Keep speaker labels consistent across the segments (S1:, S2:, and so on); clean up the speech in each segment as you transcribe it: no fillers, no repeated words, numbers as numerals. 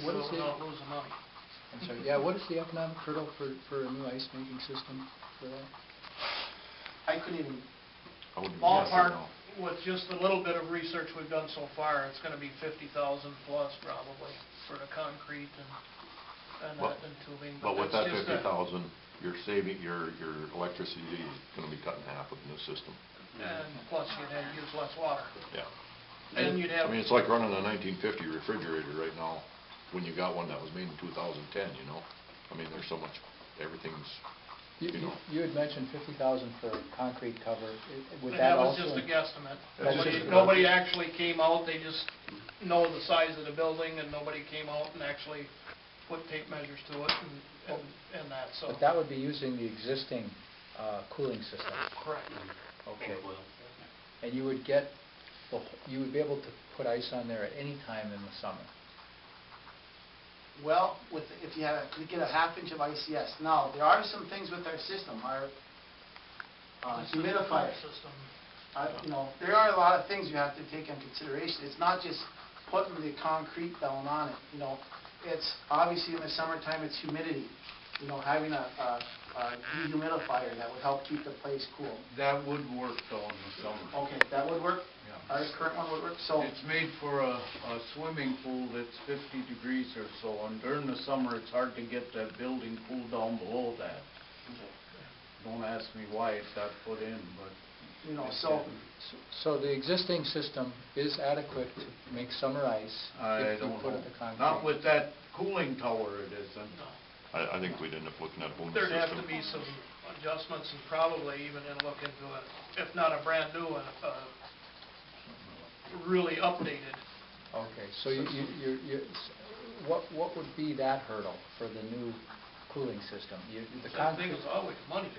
S1: what is
S2: without losing money.
S1: I'm sorry, yeah, what is the economic hurdle for a new ice making system for that?
S3: I couldn't even,
S2: Ballpark, with just a little bit of research we've done so far, it's gonna be 50,000 plus probably for the concrete and tubing.
S4: But with
S2: that's
S4: that
S2: just
S4: 50,000, you're saving, your electricity is gonna be cut in half with the new system.
S2: And plus you'd have use less water.
S4: Yeah.
S2: And you'd have.
S4: I mean, it's like running a 1950 refrigerator right now, when you got one that was made in 2010, you know? I mean, there's so much, everything's, you know.
S1: You had mentioned 50,000 for concrete cover. Would
S2: And
S1: that
S2: that was
S1: also?
S2: just a guesstimate.
S1: That's just a
S2: Nobody actually came out, they just know the size of the building, and nobody came out and actually put tape measures to it and that, so.
S1: But that would be using the existing cooling system.
S2: Correct.
S1: Okay. And you would get, you would be able to put ice on there at any time in the summer.
S3: well, if you get a half inch of ice, yes. Now, there are some things with our system, our humidifier.
S2: System.
S3: You know, there are a lot of things you have to take into consideration. It's not just putting the concrete down on it, you know. It's, obviously in the summertime, it's humidity. You know, having a dehumidifier that would help keep the place cool.
S5: That would work though in the summer.
S3: Okay, that would work?
S5: Yeah.
S3: Our current one would work, so.
S5: It's made for a swimming pool that's 50 degrees or so, and during the summer, it's hard to get that building cooled down below that. Don't ask me why it got put in, but.
S3: You know,
S1: So the existing system is adequate to make summer ice if you put it the concrete?
S5: Not with that cooling tower it isn't.
S2: No.
S4: I think we'd end up looking at a bonus
S2: There'd have
S4: system.
S2: to be some adjustments and probably even then look into it, if not a brand new one, really updated.
S1: Okay, so what would be that hurdle for the new cooling system? The
S2: That thing
S1: concrete.
S2: is always money.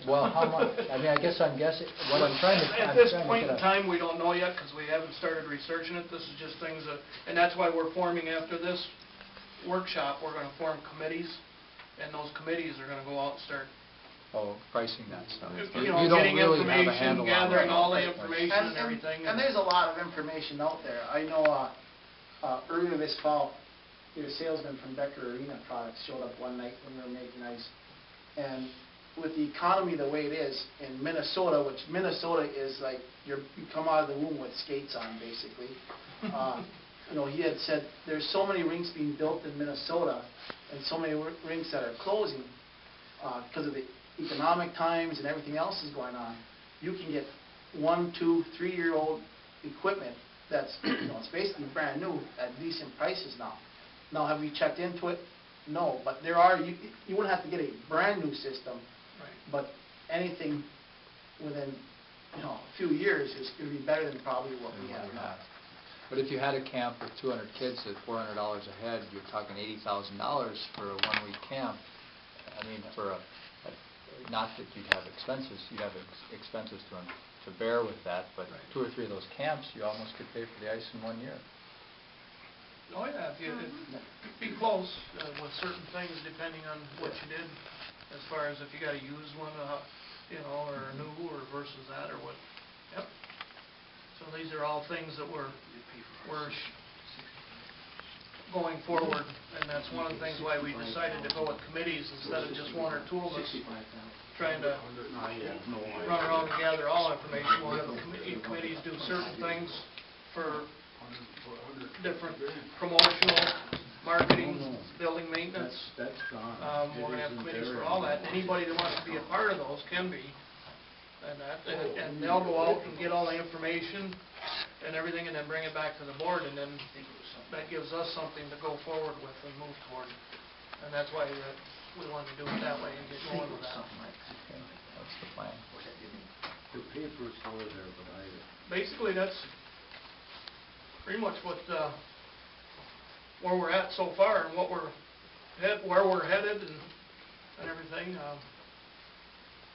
S1: Well, how much? I mean, I guess I'm guessing, what I'm trying to.
S2: At this point in time, we don't know yet because we haven't started researching it. This is just things that, and that's why we're forming after this workshop, we're going to form committees, and those committees are going to go out and start,
S1: Pricing that stuff.
S2: you know,
S1: You don't
S2: getting
S1: really have a
S2: information,
S1: handle on
S2: gathering
S1: it.
S2: all the information and everything.
S3: And there's a lot of information out there. I know earlier this fall, a salesman from Becker Arena Products showed up one night when we were making ice. And with the economy the way it is in Minnesota, which Minnesota is like, you come out of the womb with skates on, basically. You know, he had said there's so many rinks being built in Minnesota and so many rinks that are closing because of the economic times and everything else is going on. You can get 1-, 2-, 3-year-old equipment that's, you know, it's basically brand new at decent prices now. Now, have we checked into it? No, but there are, you wouldn't have to get a brand new system,
S2: Right.
S3: but anything within, you know, a few years is going to be better than probably what we have now.
S1: But if you had a camp with 200 kids at $400 a head, you're talking $80,000 for a one-week camp. I mean, for not that you'd have expenses, you'd have expenses to bear with that, but
S2: Right.
S1: 2 or 3 of those camps, you almost could pay for the ice in 1 year.
S2: Oh, yeah, it'd be close with certain things depending on what you did, as far as if you got to use one, you know, or a new, or versus that, or what. Yep. So these are all things that we're going forward, and that's one of the things why we decided to go with committees instead of just 1 or 2 of us trying to run around and gather all information. We'll have committees do certain things for different promotional, marketing, building maintenance. We're going to have committees for all that. Anybody that wants to be a part of those can be. And they'll go out and get all the information and everything and then bring it back to the board, and then that gives us something to go forward with and move toward. And that's why we wanted to do it that way and get going with that.
S1: Okay, that's the plan.
S5: The paper's over there, but
S2: Basically, that's pretty much what where we're at so far and what where we're headed and everything.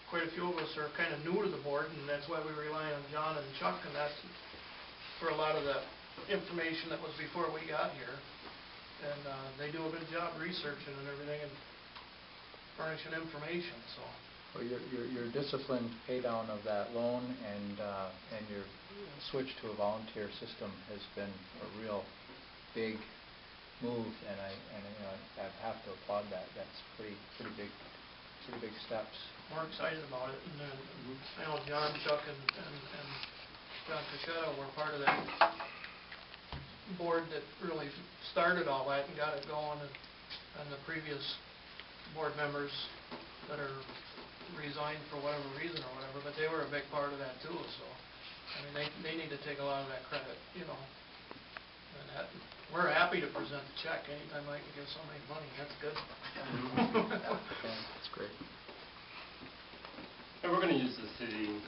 S2: Quite a few of us are kind of new to the board, and that's why we rely on John and Chuck, and that's for a lot of the information that was before we got here. And they do a good job researching and everything and furnishing information. So.
S1: Well, your disciplined pay down of that loan and your switch to a volunteer system has been a real big move, and I have to applaud that. That's pretty big steps.
S2: We're excited about it, and then, I know John, Chuck, and John Pichetta were part of that board that really started all that and got it going, and the previous board members that are resigned for whatever reason or whatever, but they were a big part of that too, so, I mean, they need to take a lot of that credit, you know. And that, we're happy to present the check anytime I can give somebody money, that's good.
S1: Yeah, that's great.
S6: And we're gonna use the city,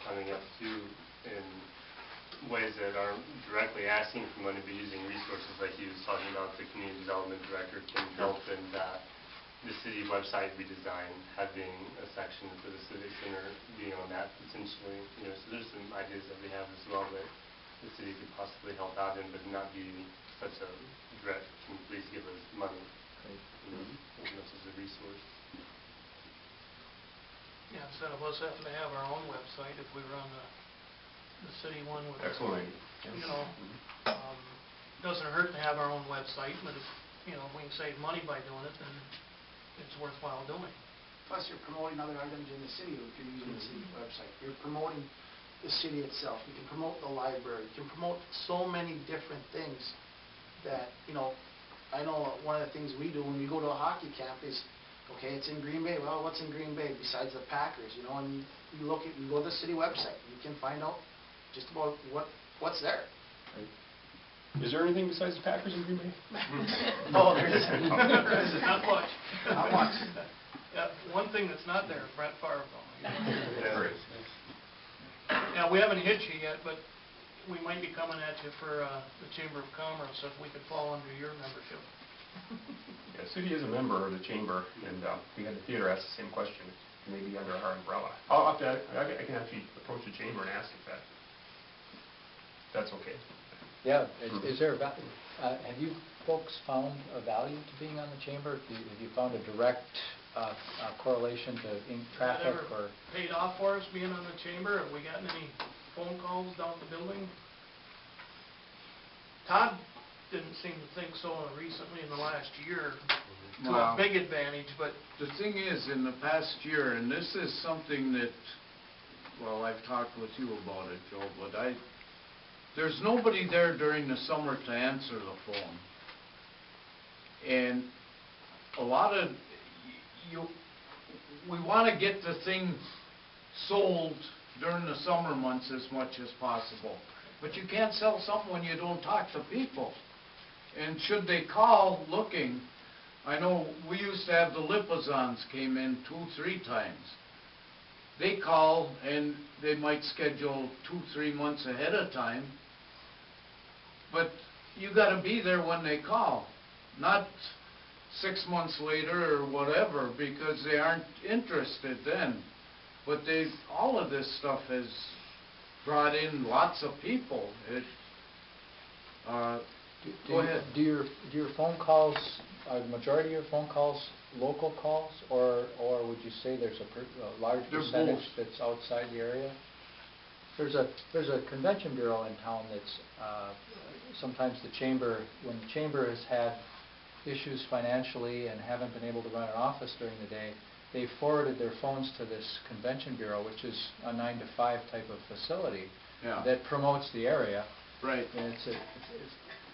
S6: coming up too, in ways that aren't directly asking for money, but using resources like he was talking about. The community development director can help in the city website redesign, having a section for the civic center being on that potentially. You know, so there's some ideas that we have as well that the city could possibly help out in, but not be such a direct, can you please give us money,
S1: Great.
S6: you know, as much as a resource.
S2: Yeah, instead of us having to have our own website, if we run the city one with,
S7: Excellent.
S2: you know, doesn't hurt to have our own website, but if, you know, we can save money by doing it, then it's worthwhile doing.
S3: Plus, you're promoting other items in the city if you're using the city website. You're promoting the city itself. You can promote the library. You can promote so many different things that, you know, I know one of the things we do when we go to a hockey camp is, okay, it's in Green Bay. Well, what's in Green Bay besides the Packers? You know, and you go to the city website. You can find out just about what's there.
S7: Is there anything besides the Packers in Green Bay?
S3: No, there isn't. There isn't.
S2: Not much.
S3: Not much.
S2: Yeah, one thing that's not there is Brett Favre, though.
S7: Great.
S2: Yeah, we haven't hit you yet, but we might be coming at you for the Chamber of Commerce if we could fall under your membership.
S7: Yeah, the city is a member of the chamber, and we had the theater ask the same question. Can they be under our umbrella? I can actually approach the chamber and ask if that's okay.
S1: Yeah, is there have you folks found a value to being on the chamber? Have you found a direct correlation to traffic
S2: Has that
S1: or?
S2: ever paid off for us being on the chamber? Have we gotten any phone calls down at the building? Todd didn't seem to think so recently in the last year to a
S5: Well,
S2: big advantage, but
S5: the thing is, in the past year, and this is something that, well, I've talked with you about it, Joe, but there's nobody there during the summer to answer the phone. And a lot of, we want to get the thing sold during the summer months as much as possible. But you can't sell something when you don't talk to people. And should they call looking, I know we used to have the Lipazans came in 2-3 times. They call and they might schedule 2-3 months ahead of time. But you got to be there when they call, not 6 months later or whatever, because they aren't interested then. But all of this stuff has brought in lots of people. Go ahead.
S1: Do your phone calls, are the majority of your phone calls local calls, or would you say there's a large
S5: They're
S1: percentage
S5: both.
S1: that's outside the area? There's a convention bureau in town that's, sometimes the chamber, when the chamber has had issues financially and haven't been able to run an office during the day, they forwarded their phones to this convention bureau, which is a 9-to-5 type of facility that promotes the area.
S5: Right.
S1: And it's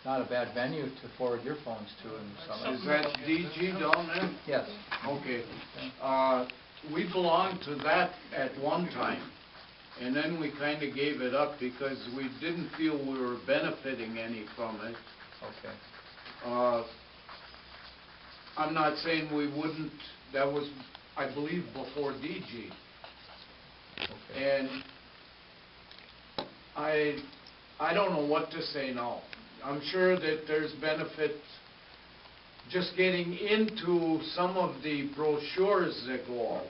S1: not a bad venue to forward your phones to in some.
S5: Is that DG down there?
S1: Yes.
S5: Okay. We belonged to that at one time, and then we kind of gave it up because we didn't feel we were benefiting any from it.
S1: Okay.
S5: I'm not saying we wouldn't, that was, I believe, before DG.
S1: Okay.
S5: And I don't know what to say now. I'm sure that there's benefit just getting into some of the brochures that go out.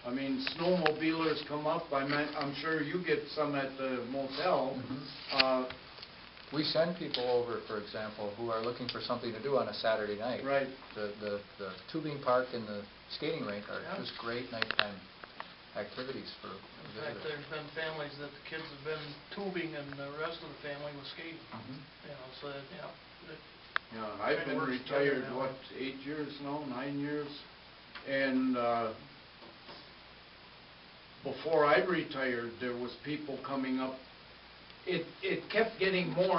S5: I mean, snowmobilers come up, I'm sure you get some at the motel.
S1: Mm-hmm. We send people over, for example, who are looking for something to do on a Saturday night.
S5: Right.
S1: The tubing park and the skating rink are just great nighttime activities for
S2: in fact,
S1: visitors.
S2: there's been families that the kids have been tubing and the rest of the family was skating.
S1: Mhm.
S2: You know, so that,
S5: Yeah, I've
S2: Kinda
S5: been
S2: works together
S5: retired,
S2: that
S5: what,
S2: way.
S5: 8 years now, 9 years? And, before I retired, there was people coming up. It kept getting more and